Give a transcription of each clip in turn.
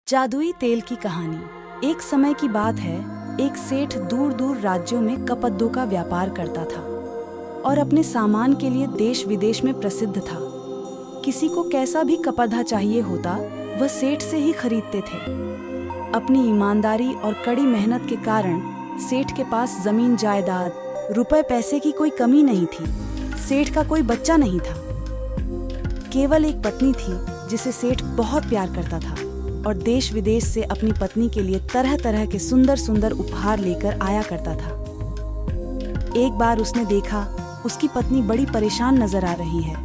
जादुई तेल की कहानी। एक समय की बात है, एक सेठ दूर दूर राज्यों में कपद्दों का व्यापार करता था और अपने सामान के लिए देश विदेश में प्रसिद्ध था। किसी को कैसा भी कपद्दा चाहिए होता, वह सेठ से ही खरीदते थे। अपनी ईमानदारी और कड़ी मेहनत के कारण सेठ के पास जमीन जायदाद, रुपए पैसे की कोई कमी नहीं थी। सेठ का कोई बच्चा नहीं था, केवल एक पत्नी थी जिसे सेठ बहुत प्यार करता था और देश विदेश से अपनी पत्नी के लिए तरह तरह के सुंदर सुंदर उपहार लेकर आया करता था। एक बार उसने देखा उसकी पत्नी बड़ी परेशान नजर आ रही है।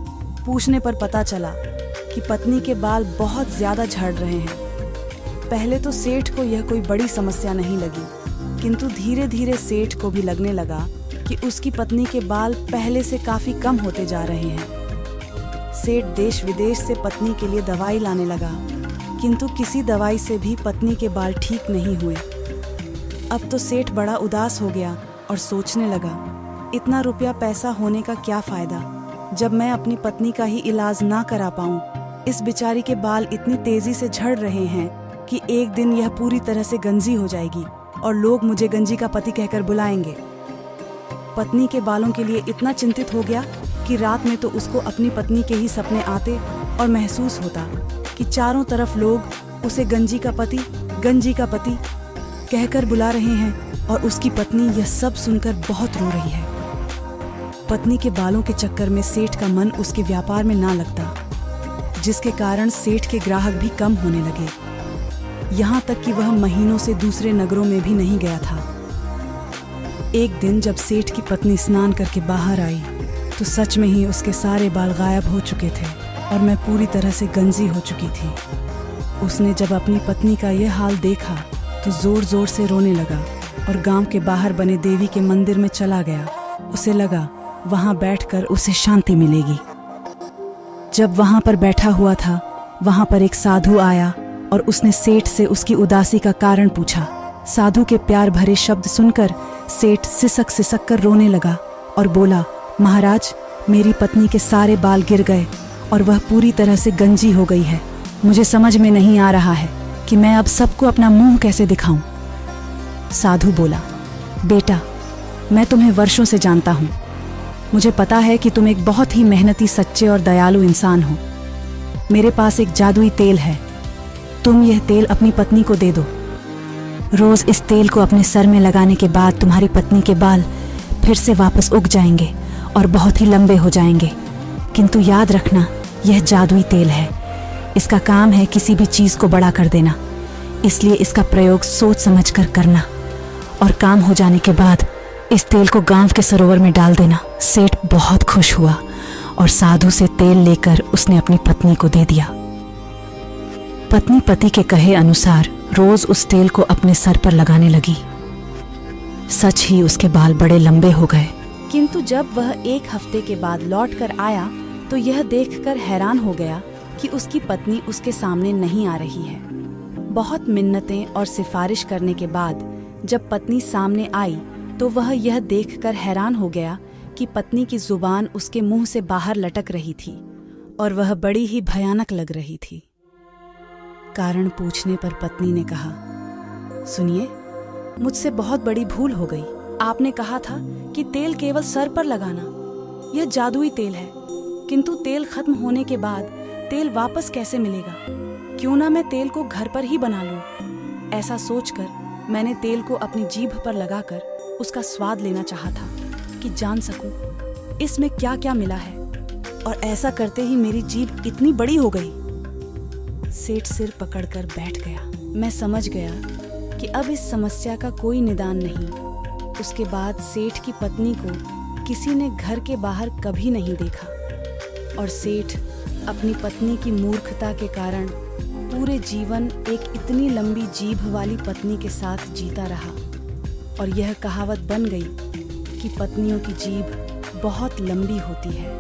पूछने पर पता चला कि पत्नी के बाल बहुत ज्यादा झड़ रहे हैं। पहले तो सेठ को यह कोई बड़ी समस्या नहीं लगी, किंतु धीरे धीरे सेठ को भी लगने लगा कि उसकी पत्नी के बाल पहले से काफी कम होते जा रहे हैं। सेठ देश विदेश से पत्नी के लिए दवाई लाने लगा, किंतु किसी दवाई से भी पत्नी के बाल ठीक नहीं हुए। अब तो सेठ बड़ा उदास हो गया और सोचने लगा, इतना रुपया पैसा होने का क्या फायदा जब मैं अपनी पत्नी का ही इलाज ना करा पाऊं। इस बेचारी के बाल इतनी तेजी से झड़ रहे हैं कि एक दिन यह पूरी तरह से गंजी हो जाएगी और लोग मुझे गंजी का पति कहकर बुलाएंगे। पत्नी के बालों के लिए इतना चिंतित हो गया कि रात में तो उसको अपनी पत्नी के ही सपने आते और महसूस होता कि चारों तरफ लोग उसे गंजी का पति कहकर बुला रहे हैं और उसकी पत्नी यह सब सुनकर बहुत रो रही है। पत्नी के बालों के चक्कर में सेठ का मन उसके व्यापार में ना लगता, जिसके कारण सेठ के ग्राहक भी कम होने लगे। यहाँ तक कि वह महीनों से दूसरे नगरों में भी नहीं गया था। एक दिन जब सेठ की पत्नी स्नान करके बाहर आई तो सच में ही उसके सारे बाल गायब हो चुके थे और मैं पूरी तरह से गंजी हो चुकी थी। उसने जब अपनी पत्नी का यह हाल देखा तो जोर जोर से रोने लगा और गांव के बाहर बने देवी के मंदिर में चला गया। उसे लगा वहां बैठकर उसे शांति मिलेगी। जब वहां पर बैठा हुआ था, वहां पर एक साधु आया और उसने सेठ से उसकी उदासी का कारण पूछा। साधु के प्यार भरे शब्द सुनकर सेठ सिसक सिसक कर रोने लगा और बोला, महाराज, मेरी पत्नी के सारे बाल गिर गए और वह पूरी तरह से गंजी हो गई है। मुझे समझ में नहीं आ रहा है कि मैं अब सबको अपना मुंह कैसे दिखाऊं। साधु बोला, बेटा, मैं तुम्हें वर्षों से जानता हूं। मुझे पता है कि तुम एक बहुत ही मेहनती, सच्चे और दयालु इंसान हो। मेरे पास एक जादुई तेल है, तुम यह तेल अपनी पत्नी को दे दो। रोज इस तेल को अपने सर में लगाने के बाद तुम्हारी पत्नी के बाल फिर से वापस उग जाएंगे और बहुत ही लंबे हो जाएंगे। किंतु याद रखना, यह जादुई तेल है। इसका काम है किसी भी चीज को बड़ा कर देना, इसलिए इसका प्रयोग सोच समझ कर करना और काम हो जाने के बाद इस तेल को गांव के सरोवर में डाल देना। सेठ बहुत खुश हुआ और साधु से तेल लेकर उसने अपनी पत्नी को दे दिया। पत्नी पति के कहे अनुसार रोज उस तेल को अपने सर पर लगाने लगी। सच ही उसके बाल बड़े लंबे हो गए। किंतु जब वह एक हफ्ते के बाद लौट कर आया तो यह देखकर हैरान हो गया कि उसकी पत्नी उसके सामने नहीं आ रही है। बहुत मिन्नतें और सिफारिश करने के बाद जब पत्नी सामने आई तो वह यह देखकर हैरान हो गया कि पत्नी की जुबान उसके मुंह से बाहर लटक रही थी और वह बड़ी ही भयानक लग रही थी। कारण पूछने पर पत्नी ने कहा, सुनिए, मुझसे बहुत बड़ी भूल हो गई। आपने कहा था कि तेल केवल सर पर लगाना। यह जादुई तेल है, किंतु तेल खत्म होने के बाद तेल वापस कैसे मिलेगा? क्यों ना मैं तेल को घर पर ही बना लूं। ऐसा सोचकर मैंने तेल को अपनी जीभ पर लगाकर उसका स्वाद लेना चाहा था कि जान सकूं इसमें क्या क्या मिला है, और ऐसा करते ही मेरी जीभ इतनी बड़ी हो गई। सेठ सिर पकड़कर बैठ गया। मैं समझ गया कि अब इस समस्या का कोई निदान नहीं। उसके बाद सेठ की पत्नी को किसी ने घर के बाहर कभी नहीं देखा और सेठ अपनी पत्नी की मूर्खता के कारण पूरे जीवन एक इतनी लंबी जीभ वाली पत्नी के साथ जीता रहा। और यह कहावत बन गई कि पत्नियों की जीभ बहुत लंबी होती है।